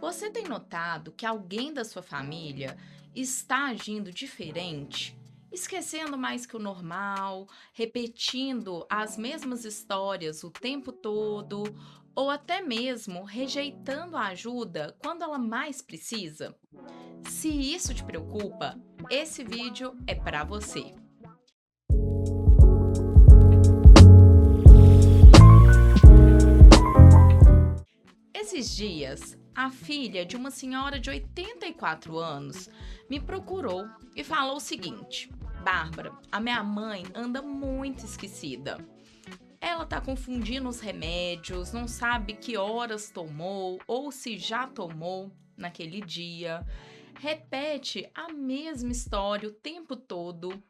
Você tem notado que alguém da sua família está agindo diferente? Esquecendo mais que o normal, repetindo as mesmas histórias o tempo todo, ou até mesmo rejeitando a ajuda quando ela mais precisa? Se isso te preocupa, esse vídeo é para você. Esses dias, a filha de uma senhora de 84 anos me procurou e falou o seguinte: Bárbara, a minha mãe anda muito esquecida. Ela tá confundindo os remédios, não sabe que horas tomou ou se já tomou naquele dia. Repete a mesma história o tempo todo.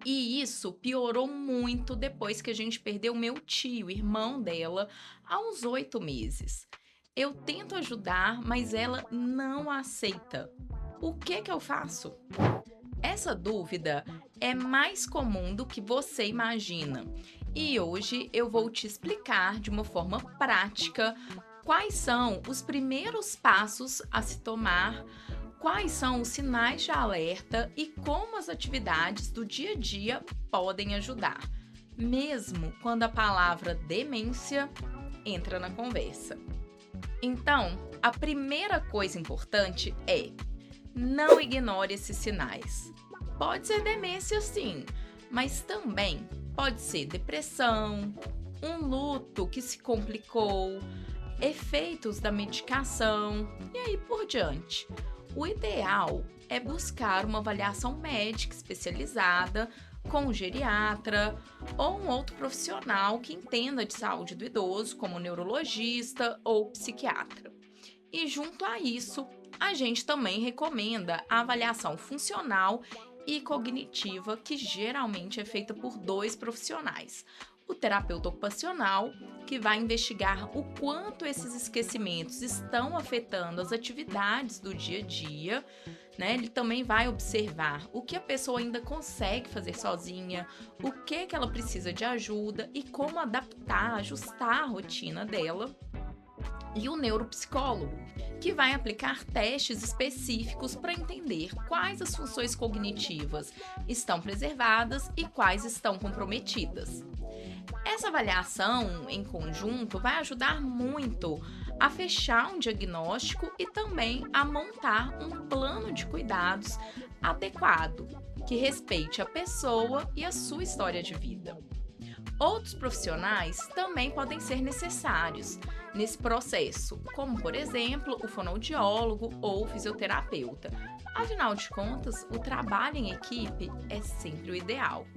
E isso piorou muito depois que a gente perdeu meu tio, irmão dela, há uns 8 meses. Eu tento ajudar, mas ela não aceita. O que eu faço? Essa dúvida é mais comum do que você imagina. E hoje eu vou te explicar de uma forma prática quais são os primeiros passos a se tomar, quais são os sinais de alerta e como as atividades do dia a dia podem ajudar, mesmo quando a palavra demência entra na conversa. Então, a primeira coisa importante é: não ignore esses sinais. Pode ser demência, sim, mas também pode ser depressão, um luto que se complicou, efeitos da medicação e aí por diante. O ideal é buscar uma avaliação médica especializada com um geriatra ou um outro profissional que entenda de saúde do idoso, como neurologista ou psiquiatra. E junto a isso, a gente também recomenda a avaliação funcional e cognitiva, que geralmente é feita por dois profissionais. O terapeuta ocupacional, que vai investigar o quanto esses esquecimentos estão afetando as atividades do dia a dia, né? Ele também vai observar o que a pessoa ainda consegue fazer sozinha, o que ela precisa de ajuda e como adaptar, ajustar a rotina dela, e o neuropsicólogo, que vai aplicar testes específicos para entender quais as funções cognitivas estão preservadas e quais estão comprometidas. Essa avaliação em conjunto vai ajudar muito a fechar um diagnóstico e também a montar um plano de cuidados adequado, que respeite a pessoa e a sua história de vida. Outros profissionais também podem ser necessários nesse processo, como, por exemplo, o fonoaudiólogo ou o fisioterapeuta. Afinal de contas, o trabalho em equipe é sempre o ideal.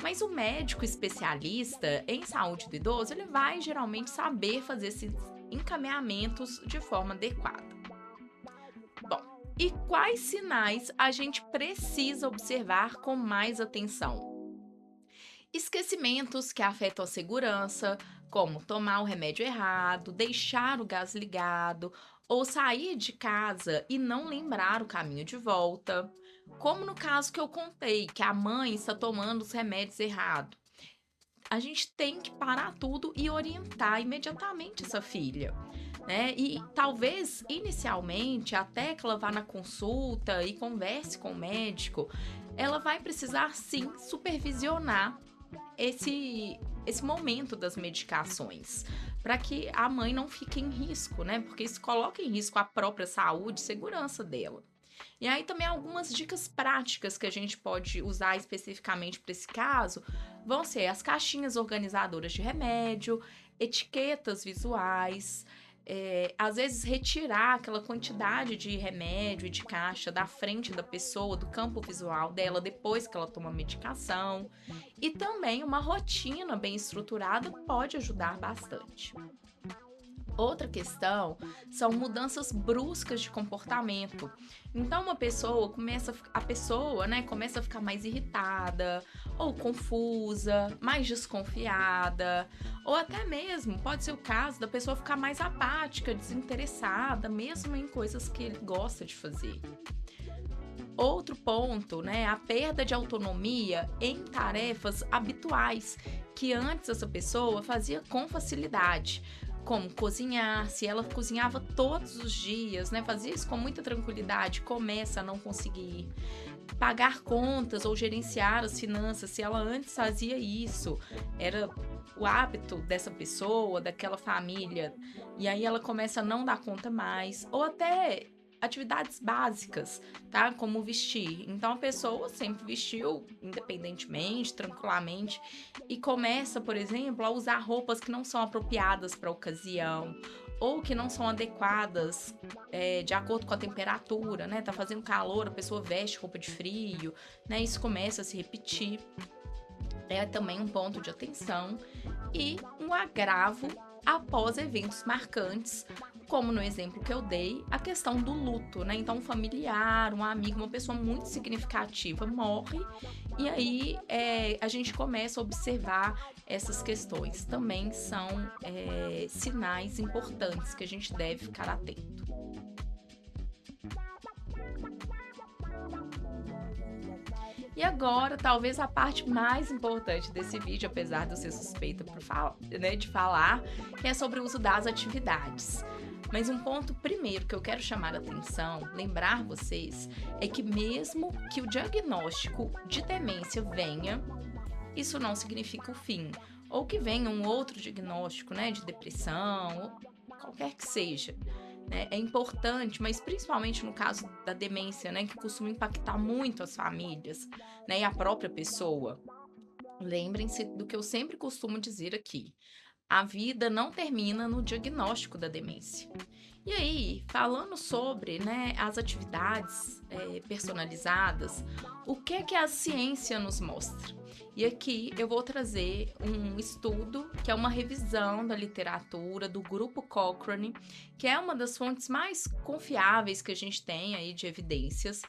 Mas o médico especialista em saúde do idoso, ele vai geralmente saber fazer esses encaminhamentos de forma adequada. Bom, e quais sinais a gente precisa observar com mais atenção? Esquecimentos que afetam a segurança, como tomar o remédio errado, deixar o gás ligado ou sair de casa e não lembrar o caminho de volta. Como no caso que eu contei, que a mãe está tomando os remédios errado. A gente tem que parar tudo e orientar imediatamente essa filha, né? E talvez inicialmente, até que ela vá na consulta e converse com o médico, ela vai precisar sim supervisionar esse momento das medicações, para que a mãe não fique em risco, né? Porque isso coloca em risco a própria saúde e segurança dela. E aí também algumas dicas práticas que a gente pode usar especificamente para esse caso vão ser as caixinhas organizadoras de remédio, etiquetas visuais, às vezes retirar aquela quantidade de remédio e de caixa da frente da pessoa, do campo visual dela depois que ela toma a medicação. E também uma rotina bem estruturada pode ajudar bastante. Outra questão são mudanças bruscas de comportamento. Então, a pessoa, né, começa a ficar mais irritada, ou confusa, mais desconfiada, ou até mesmo pode ser o caso da pessoa ficar mais apática, desinteressada, mesmo em coisas que ele gosta de fazer. Outro ponto, né, a perda de autonomia em tarefas habituais que antes essa pessoa fazia com facilidade, como cozinhar, se ela cozinhava todos os dias, né, fazia isso com muita tranquilidade, começa a não conseguir pagar contas ou gerenciar as finanças, se ela antes fazia isso, era o hábito dessa pessoa, daquela família, e aí ela começa a não dar conta mais, ou até atividades básicas, tá? Como vestir. Então a pessoa sempre vestiu independentemente, tranquilamente, e começa, por exemplo, a usar roupas que não são apropriadas para a ocasião, ou que não são adequadas de acordo com a temperatura, né? Tá fazendo calor, a pessoa veste roupa de frio, né? Isso começa a se repetir. É também um ponto de atenção e um agravo após eventos marcantes, como no exemplo que eu dei, a questão do luto, né? Então, um familiar, um amigo, uma pessoa muito significativa morre, e aí a gente começa a observar essas questões. Também são sinais importantes que a gente deve ficar atento. E agora, talvez a parte mais importante desse vídeo, apesar de eu ser suspeita de falar, que é sobre o uso das atividades. Mas um ponto primeiro que eu quero chamar a atenção, lembrar vocês, é que mesmo que o diagnóstico de demência venha, isso não significa o fim. Ou que venha um outro diagnóstico, né, de depressão, ou qualquer que seja. Né? É importante, mas principalmente no caso da demência, né, que costuma impactar muito as famílias, né, e a própria pessoa. Lembrem-se do que eu sempre costumo dizer aqui. A vida não termina no diagnóstico da demência. E aí, falando sobre, né, as atividades personalizadas, o que é que a ciência nos mostra? E aqui eu vou trazer um estudo que é uma revisão da literatura do Grupo Cochrane, que é uma das fontes mais confiáveis que a gente tem aí de evidências.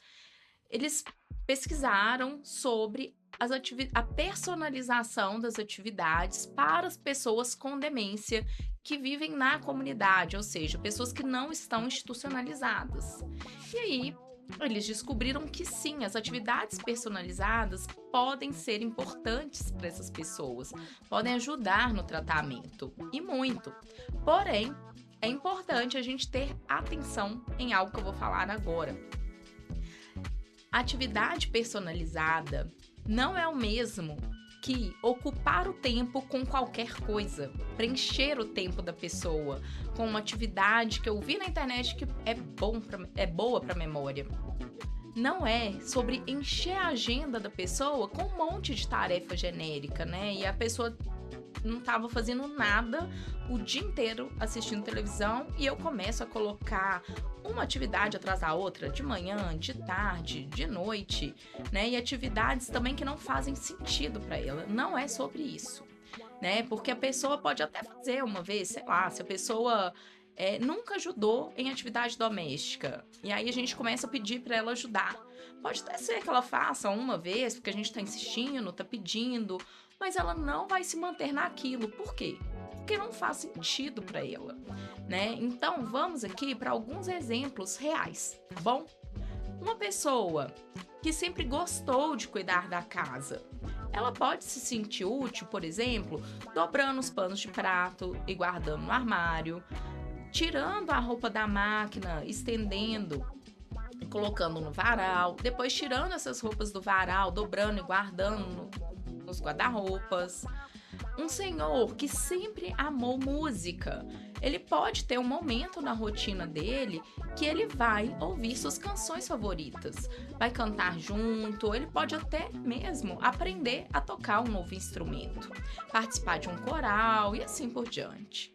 Eles pesquisaram sobre a personalização das atividades para as pessoas com demência que vivem na comunidade, ou seja, pessoas que não estão institucionalizadas. E aí, eles descobriram que sim, as atividades personalizadas podem ser importantes para essas pessoas, podem ajudar no tratamento, e muito. Porém, é importante a gente ter atenção em algo que eu vou falar agora. A atividade personalizada não é o mesmo que ocupar o tempo com qualquer coisa, preencher o tempo da pessoa com uma atividade que eu vi na internet que é boa para a memória. Não é sobre encher a agenda da pessoa com um monte de tarefa genérica, né? E a pessoa não estava fazendo nada o dia inteiro assistindo televisão e eu começo a colocar uma atividade atrás da outra, de manhã, de tarde, de noite, né? E atividades também que não fazem sentido para ela. Não é sobre isso, né? Porque a pessoa pode até fazer uma vez, sei lá, se a pessoa nunca ajudou em atividade doméstica. E aí a gente começa a pedir para ela ajudar. Pode até ser que ela faça uma vez, porque a gente está insistindo, está pedindo, mas ela não vai se manter naquilo. Por quê? Porque não faz sentido para ela, né? Então, vamos aqui para alguns exemplos reais, tá bom? Uma pessoa que sempre gostou de cuidar da casa, ela pode se sentir útil, por exemplo, dobrando os panos de prato e guardando no armário, tirando a roupa da máquina, estendendo e colocando no varal, depois tirando essas roupas do varal, dobrando e guardando nos guarda-roupas. Um senhor que sempre amou música, ele pode ter um momento na rotina dele que ele vai ouvir suas canções favoritas, vai cantar junto, ou ele pode até mesmo aprender a tocar um novo instrumento, participar de um coral e assim por diante.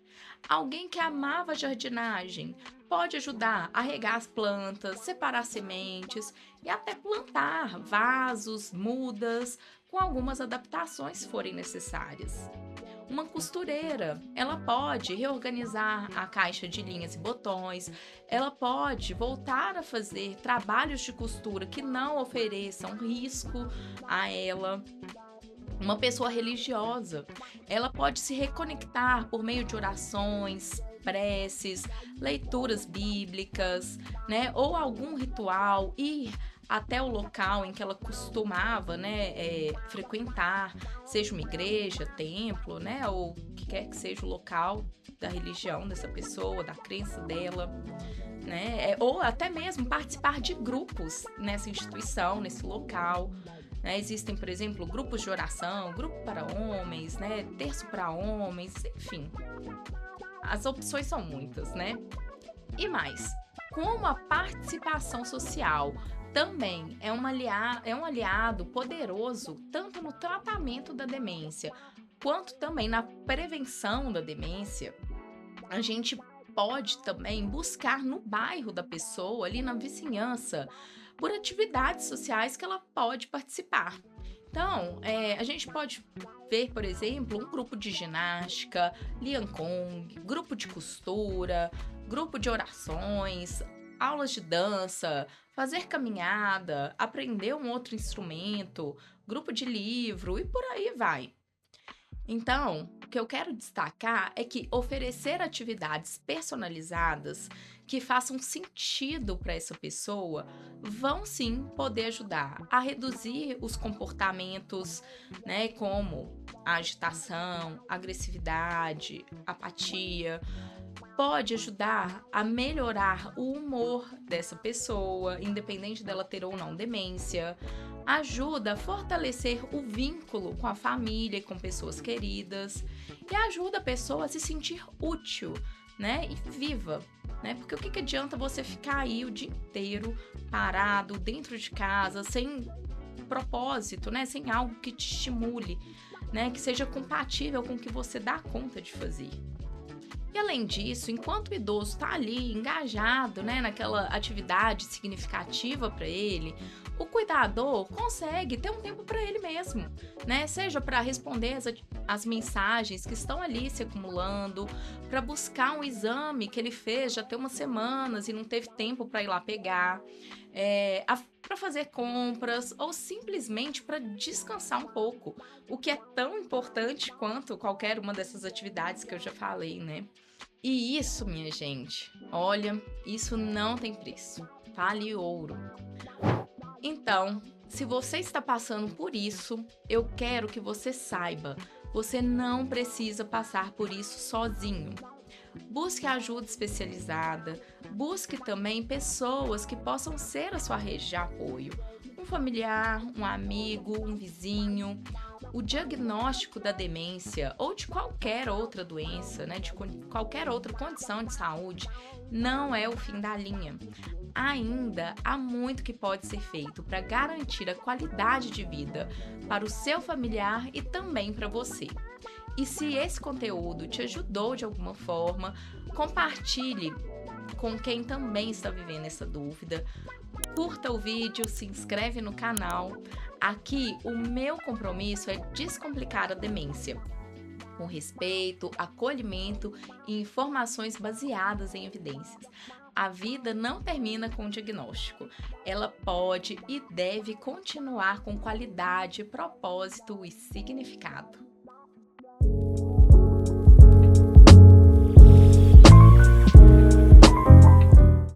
Alguém que amava jardinagem pode ajudar a regar as plantas, separar sementes e até plantar vasos, mudas, com algumas adaptações se forem necessárias. Uma costureira, ela pode reorganizar a caixa de linhas e botões, ela pode voltar a fazer trabalhos de costura que não ofereçam risco a ela. Uma pessoa religiosa, ela pode se reconectar por meio de orações, preces, leituras bíblicas, né, ou algum ritual, ir até o local em que ela costumava, né, frequentar, seja uma igreja, templo, né, ou o que quer que seja o local da religião dessa pessoa, da crença dela, né, ou até mesmo participar de grupos nessa instituição, nesse local. Né? Existem, por exemplo, grupos de oração, grupo para homens, né, terço para homens, enfim. As opções são muitas, né? E mais, como a participação social também é um aliado poderoso tanto no tratamento da demência quanto também na prevenção da demência, a gente pode também buscar no bairro da pessoa, ali na vizinhança, por atividades sociais que ela pode participar. Então, a gente pode ver, por exemplo, um grupo de ginástica, Lian Kong, grupo de costura, grupo de orações, aulas de dança, fazer caminhada, aprender um outro instrumento, grupo de livro e por aí vai. Então, o que eu quero destacar é que oferecer atividades personalizadas que façam sentido para essa pessoa vão sim poder ajudar a reduzir os comportamentos, né, como a agitação, agressividade, apatia. Pode ajudar a melhorar o humor dessa pessoa, independente dela ter ou não demência. Ajuda a fortalecer o vínculo com a família e com pessoas queridas. E ajuda a pessoa a se sentir útil, né? E viva, né? Porque o que adianta você ficar aí o dia inteiro parado dentro de casa, sem propósito, né? Sem algo que te estimule, né? Que seja compatível com o que você dá conta de fazer. E além disso, enquanto o idoso está ali engajado, né, naquela atividade significativa para ele, o cuidador consegue ter um tempo para ele mesmo, né? Seja para responder as mensagens que estão ali se acumulando, para buscar um exame que ele fez já tem umas semanas e não teve tempo para ir lá pegar, para fazer compras ou simplesmente para descansar um pouco, o que é tão importante quanto qualquer uma dessas atividades que eu já falei, né? E isso, minha gente, olha, isso não tem preço, vale ouro. Então, se você está passando por isso, eu quero que você saiba, você não precisa passar por isso sozinho. Busque ajuda especializada, busque também pessoas que possam ser a sua rede de apoio. Um familiar, um amigo, um vizinho. O diagnóstico da demência ou de qualquer outra doença, né, de qualquer outra condição de saúde, não é o fim da linha. Ainda há muito que pode ser feito para garantir a qualidade de vida para o seu familiar e também para você. E se esse conteúdo te ajudou de alguma forma, compartilhe com quem também está vivendo essa dúvida. Curta o vídeo, se inscreve no canal. Aqui o meu compromisso é descomplicar a demência, com respeito, acolhimento e informações baseadas em evidências. A vida não termina com o diagnóstico. Ela pode e deve continuar com qualidade, propósito e significado.